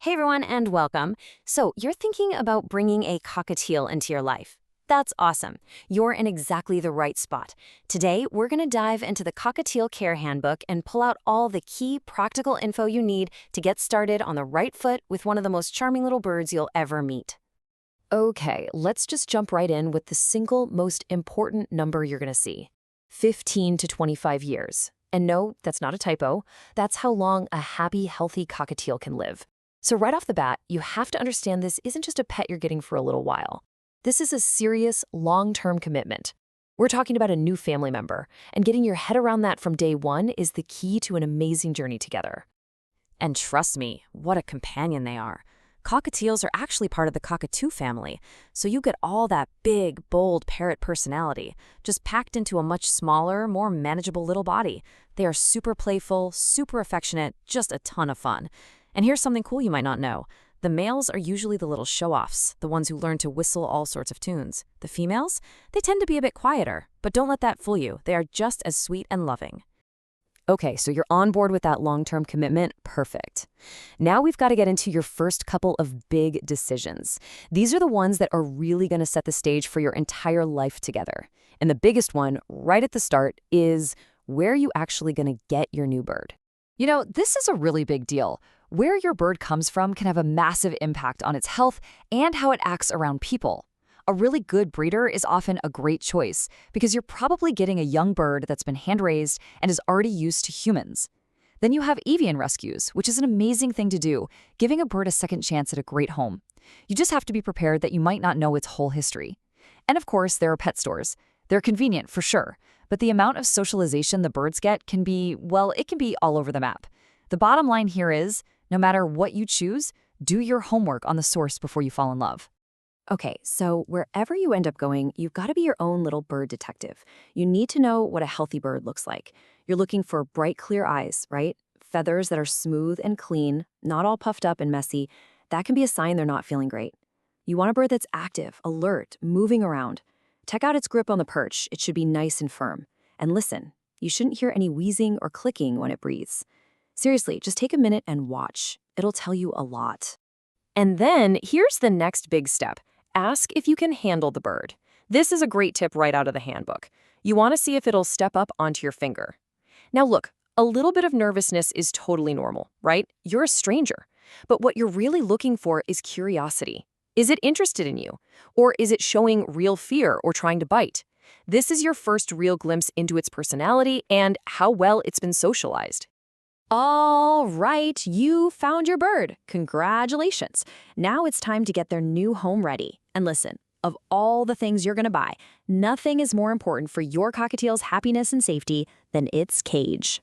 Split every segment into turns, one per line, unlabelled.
Hey everyone, and welcome. So, you're thinking about bringing a cockatiel into your life. That's awesome. You're in exactly the right spot. Today, we're going to dive into the Cockatiel Care Handbook and pull out all the key practical info you need to get started on the right foot with one of the most charming little birds you'll ever meet. Okay, let's just jump right in with the single most important number you're going to see: 15 to 25 years. And no, that's not a typo. That's how long a happy, healthy cockatiel can live. So right off the bat, you have to understand this isn't just a pet you're getting for a little while. This is a serious, long-term commitment. We're talking about a new family member, and getting your head around that from day one is the key to an amazing journey together. And trust me, what a companion they are. Cockatiels are actually part of the cockatoo family, so you get all that big, bold parrot personality, just packed into a much smaller, more manageable little body. They are super playful, super affectionate, just a ton of fun. And here's something cool you might not know. The males are usually the little show-offs, the ones who learn to whistle all sorts of tunes. The females? They tend to be a bit quieter, but don't let that fool you. They are just as sweet and loving. Okay, so you're on board with that long-term commitment. Perfect. Now we've got to get into your first couple of big decisions. These are the ones that are really going to set the stage for your entire life together. And the biggest one, right at the start, is where are you actually going to get your new bird?
You know, this is a really big deal. Where your bird comes from can have a massive impact on its health and how it acts around people. A really good breeder is often a great choice because you're probably getting a young bird that's been hand-raised and is already used to humans. Then you have avian rescues, which is an amazing thing to do, giving a bird a second chance at a great home. You just have to be prepared that you might not know its whole history. And of course, there are pet stores. They're convenient for sure, but the amount of socialization the birds get can be, well, it can be all over the map. The bottom line here is, no matter what you choose, do your homework on the source before you fall in love.
Okay, so wherever you end up going, you've got to be your own little bird detective. You need to know what a healthy bird looks like. You're looking for bright, clear eyes, right? Feathers that are smooth and clean, not all puffed up and messy. That can be a sign they're not feeling great. You want a bird that's active, alert, moving around. Check out its grip on the perch. It should be nice and firm. And listen, you shouldn't hear any wheezing or clicking when it breathes. Seriously, just take a minute and watch. It'll tell you a lot. And then here's the next big step. Ask if you can handle the bird. This is a great tip right out of the handbook. You want to see if it'll step up onto your finger. Now look, a little bit of nervousness is totally normal, right? You're a stranger. But what you're really looking for is curiosity. Is it interested in you? Or is it showing real fear or trying to bite? This is your first real glimpse into its personality and how well it's been socialized. All right, you found your bird. Congratulations. Now it's time to get their new home ready. And listen, of all the things you're going to buy, nothing is more important for your cockatiel's happiness and safety than its cage.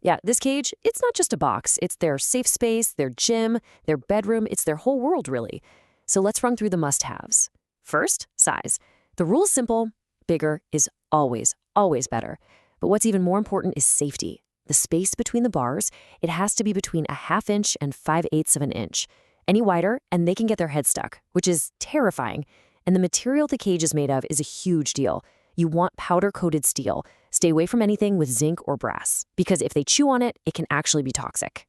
Yeah, this cage, it's not just a box. It's their safe space, their gym, their bedroom. It's their whole world, really. So let's run through the must-haves. First, size. The rule's simple. Bigger is always, always better. But what's even more important is safety. The space between the bars, it has to be between a 1/2 inch and 5/8 of an inch. Any wider, and they can get their head stuck, which is terrifying. And the material the cage is made of is a huge deal. You want powder-coated steel. Stay away from anything with zinc or brass, because if they chew on it, it can actually be toxic.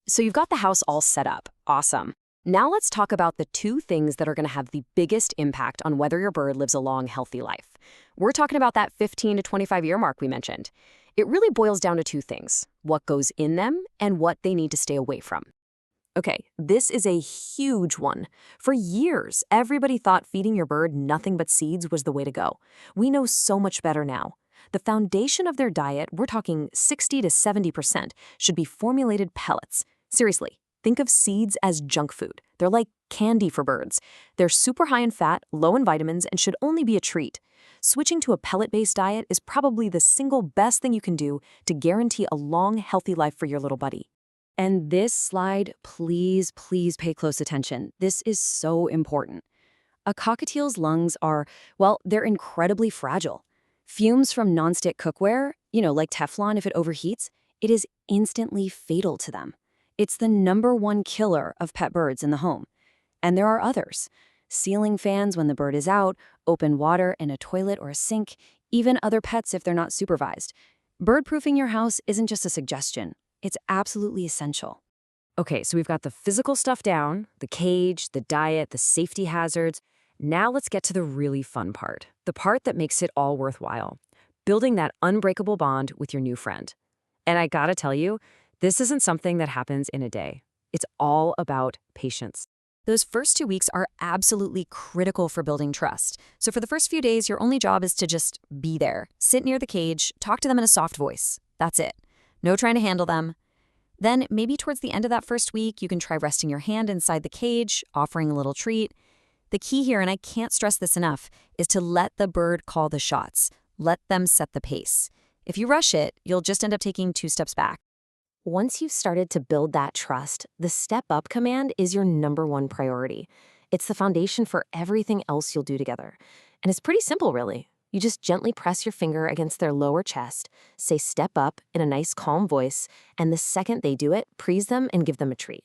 So you've got the house all set up. Awesome. Now let's talk about the two things that are going to have the biggest impact on whether your bird lives a long, healthy life. We're talking about that 15 to 25-year mark we mentioned. It really boils down to two things: what goes in them and what they need to stay away from. Okay, this is a huge one. For years, everybody thought feeding your bird nothing but seeds was the way to go. We know so much better now. The foundation of their diet, we're talking 60 to 70%, should be formulated pellets. Seriously, think of seeds as junk food. They're like candy for birds. They're super high in fat, low in vitamins, and should only be a treat. Switching to a pellet-based diet is probably the single best thing you can do to guarantee a long, healthy life for your little buddy. And this slide, please, please pay close attention. This is so important. A cockatiel's lungs are, well, they're incredibly fragile. Fumes from nonstick cookware, like Teflon if it overheats, it is instantly fatal to them. It's the #1 killer of pet birds in the home. And there are others. Ceiling fans when the bird is out, open water in a toilet or a sink, even other pets if they're not supervised. Bird-proofing your house isn't just a suggestion. It's absolutely essential. Okay, so we've got the physical stuff down, the cage, the diet, the safety hazards. Now let's get to the really fun part, the part that makes it all worthwhile, building that unbreakable bond with your new friend. And I gotta tell you, this isn't something that happens in a day. It's all about patience.
Those first 2 weeks are absolutely critical for building trust. So for the first few days, your only job is to just be there, sit near the cage, talk to them in a soft voice. That's it. No trying to handle them. Then maybe towards the end of that first week, you can try resting your hand inside the cage, offering a little treat. The key here, and I can't stress this enough, is to let the bird call the shots. Let them set the pace. If you rush it, you'll just end up taking 2 steps back.
Once you've started to build that trust, the step up command is your #1 priority. It's the foundation for everything else you'll do together. And it's pretty simple, really. You just gently press your finger against their lower chest, say step up in a nice calm voice, and the second they do it, praise them and give them a treat.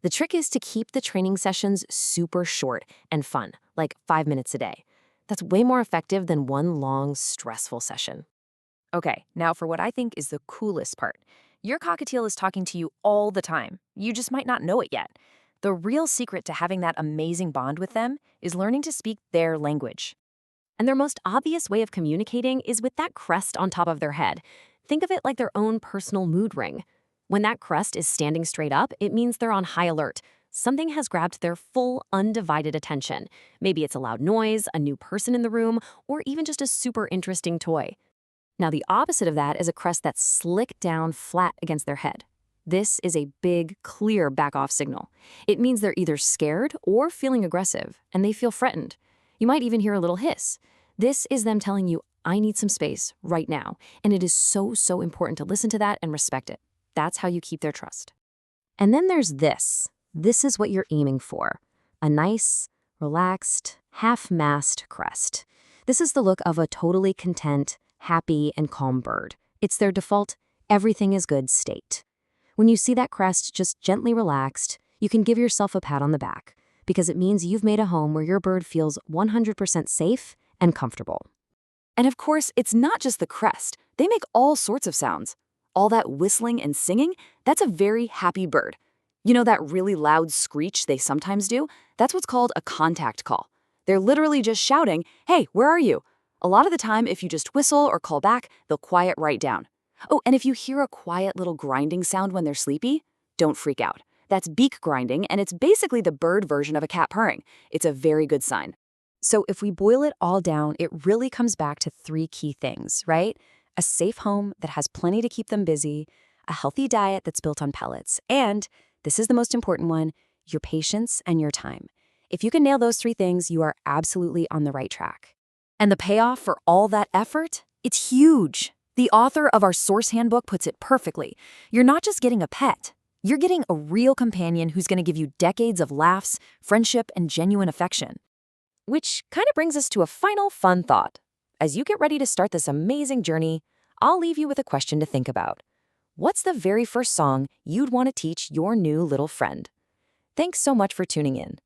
The trick is to keep the training sessions super short and fun, like 5 minutes a day. That's way more effective than one long, stressful session. Okay, now for what I think is the coolest part. Your cockatiel is talking to you all the time. You just might not know it yet. The real secret to having that amazing bond with them is learning to speak their language. And their most obvious way of communicating is with that crest on top of their head. Think of it like their own personal mood ring. When that crest is standing straight up, it means they're on high alert. Something has grabbed their full, undivided attention. Maybe it's a loud noise, a new person in the room, or even just a super interesting toy. Now, the opposite of that is a crest that's slicked down flat against their head. This is a big, clear back-off signal. It means they're either scared or feeling aggressive, and they feel threatened. You might even hear a little hiss. This is them telling you, I need some space right now, and it is so, so important to listen to that and respect it. That's how you keep their trust. And then there's this. This is what you're aiming for. A nice, relaxed, half-mast crest. This is the look of a totally content, happy, and calm bird. It's their default, everything is good state. When you see that crest just gently relaxed, you can give yourself a pat on the back, because it means you've made a home where your bird feels 100% safe and comfortable.
And of course, it's not just the crest. They make all sorts of sounds. All that whistling and singing, that's a very happy bird. You know that really loud screech they sometimes do? That's what's called a contact call. They're literally just shouting, hey, where are you? A lot of the time, if you just whistle or call back, they'll quiet right down. Oh, and if you hear a quiet little grinding sound when they're sleepy, don't freak out. That's beak grinding, and it's basically the bird version of a cat purring. It's a very good sign. So if we boil it all down, it really comes back to 3 key things, right? A safe home that has plenty to keep them busy, a healthy diet that's built on pellets, and, this is the most important one, your patience and your time. If you can nail those 3 things, you are absolutely on the right track. And the payoff for all that effort? It's huge. The author of our source handbook puts it perfectly. You're not just getting a pet. You're getting a real companion who's going to give you decades of laughs, friendship, and genuine affection. Which kind of brings us to a final fun thought. As you get ready to start this amazing journey, I'll leave you with a question to think about. What's the very first song you'd want to teach your new little friend? Thanks so much for tuning in.